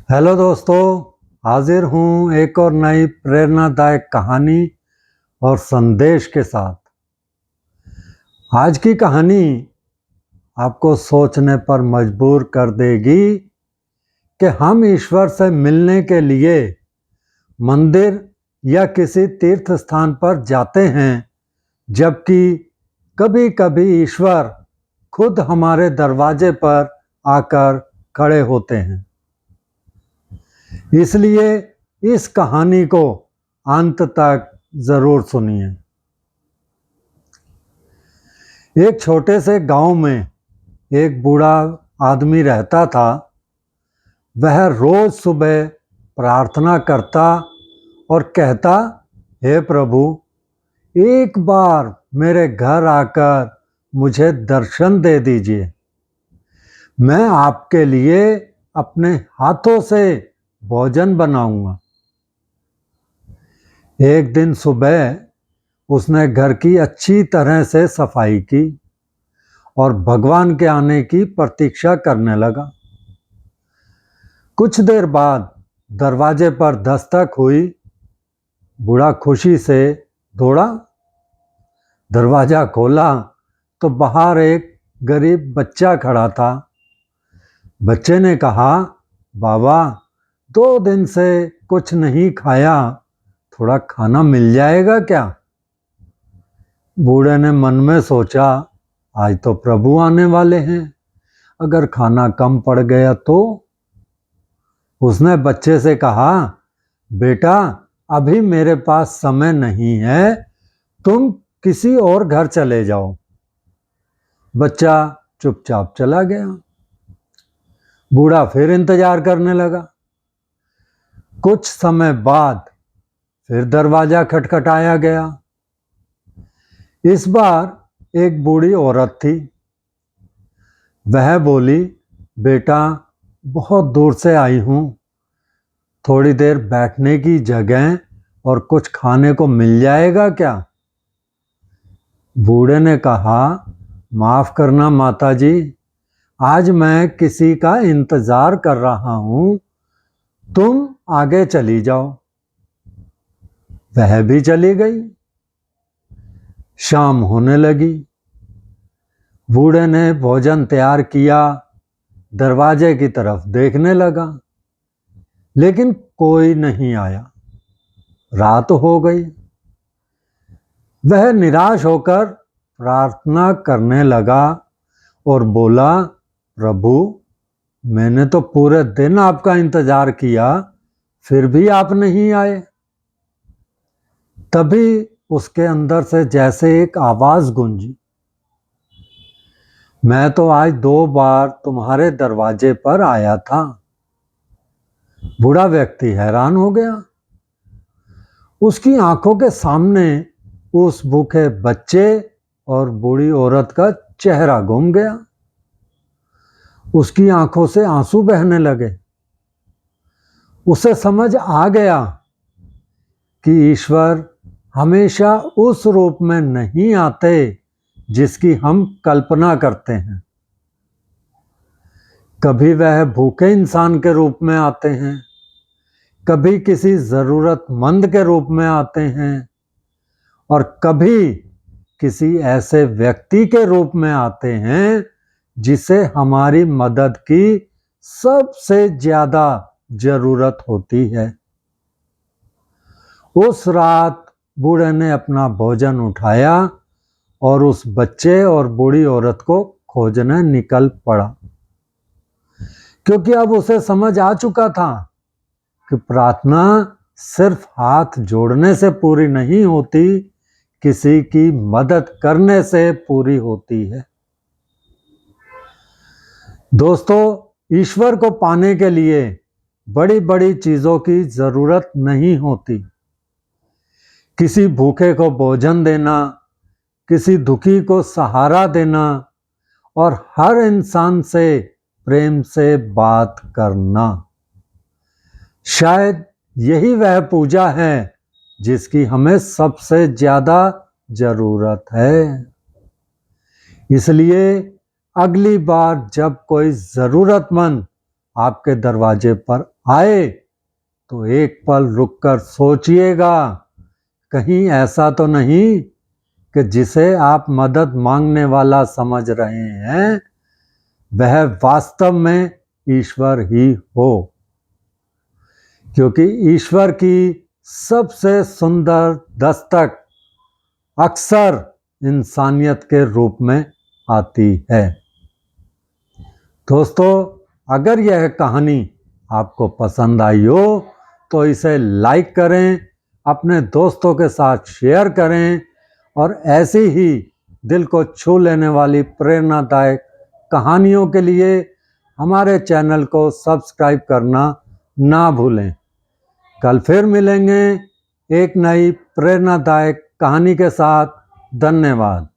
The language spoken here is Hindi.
हेलो दोस्तों, हाजिर हूँ एक और नई प्रेरणादायक कहानी और संदेश के साथ। आज की कहानी आपको सोचने पर मजबूर कर देगी कि हम ईश्वर से मिलने के लिए मंदिर या किसी तीर्थ स्थान पर जाते हैं, जबकि कभी-कभी ईश्वर खुद हमारे दरवाजे पर आकर खड़े होते हैं। इसलिए इस कहानी को अंत तक जरूर सुनिए। एक छोटे से गांव में एक बूढ़ा आदमी रहता था। वह रोज सुबह प्रार्थना करता और कहता, हे प्रभु, एक बार मेरे घर आकर मुझे दर्शन दे दीजिए। मैं आपके लिए अपने हाथों से भोजन बनाऊंगा। एक दिन सुबह उसने घर की अच्छी तरह से सफाई की और भगवान के आने की प्रतीक्षा करने लगा। कुछ देर बाद दरवाजे पर दस्तक हुई। बूढ़ा खुशी से दौड़ा, दरवाजा खोला तो बाहर एक गरीब बच्चा खड़ा था। बच्चे ने कहा, बाबा, 2 दिन से कुछ नहीं खाया, थोड़ा खाना मिल जाएगा क्या? बूढ़े ने मन में सोचा, आज तो प्रभु आने वाले हैं, अगर खाना कम पड़ गया तो? उसने बच्चे से कहा, बेटा, अभी मेरे पास समय नहीं है, तुम किसी और घर चले जाओ। बच्चा चुपचाप चला गया। बूढ़ा फिर इंतजार करने लगा। कुछ समय बाद फिर दरवाजा खटखटाया गया। इस बार एक बूढ़ी औरत थी। वह बोली, बेटा, बहुत दूर से आई हूँ, थोड़ी देर बैठने की जगह और कुछ खाने को मिल जाएगा क्या? बूढ़े ने कहा, माफ करना माताजी, आज मैं किसी का इंतजार कर रहा हूँ, तुम आगे चली जाओ। वह भी चली गई। शाम होने लगी। बूढ़े ने भोजन तैयार किया, दरवाजे की तरफ देखने लगा, लेकिन कोई नहीं आया। रात हो गई। वह निराश होकर प्रार्थना करने लगा और बोला, प्रभु, मैंने तो पूरे दिन आपका इंतजार किया, फिर भी आप नहीं आए। तभी उसके अंदर से जैसे एक आवाज गूंजी, मैं तो आज 2 बार तुम्हारे दरवाजे पर आया था। बूढ़ा व्यक्ति हैरान हो गया। उसकी आंखों के सामने उस भूखे बच्चे और बूढ़ी औरत का चेहरा घूम गया। उसकी आंखों से आंसू बहने लगे। उसे समझ आ गया कि ईश्वर हमेशा उस रूप में नहीं आते जिसकी हम कल्पना करते हैं। कभी वह भूखे इंसान के रूप में आते हैं, कभी किसी जरूरतमंद के रूप में आते हैं, और कभी किसी ऐसे व्यक्ति के रूप में आते हैं जिसे हमारी मदद की सबसे ज्यादा जरूरत होती है। उस रात बूढ़े ने अपना भोजन उठाया और उस बच्चे और बूढ़ी औरत को खोजने निकल पड़ा, क्योंकि अब उसे समझ आ चुका था कि प्रार्थना सिर्फ हाथ जोड़ने से पूरी नहीं होती, किसी की मदद करने से पूरी होती है। दोस्तों, ईश्वर को पाने के लिए बड़ी बड़ी चीजों की जरूरत नहीं होती। किसी भूखे को भोजन देना, किसी दुखी को सहारा देना और हर इंसान से प्रेम से बात करना, शायद यही वह पूजा है जिसकी हमें सबसे ज्यादा जरूरत है। इसलिए अगली बार जब कोई जरूरतमंद आपके दरवाजे पर आए तो एक पल रुककर सोचिएगा, कहीं ऐसा तो नहीं कि जिसे आप मदद मांगने वाला समझ रहे हैं वह वास्तव में ईश्वर ही हो। क्योंकि ईश्वर की सबसे सुंदर दस्तक अक्सर इंसानियत के रूप में आती है। दोस्तों, अगर यह कहानी आपको पसंद आई हो तो इसे लाइक करें, अपने दोस्तों के साथ शेयर करें और ऐसी ही दिल को छू लेने वाली प्रेरणादायक कहानियों के लिए हमारे चैनल को सब्सक्राइब करना ना भूलें। कल फिर मिलेंगे एक नई प्रेरणादायक कहानी के साथ। धन्यवाद।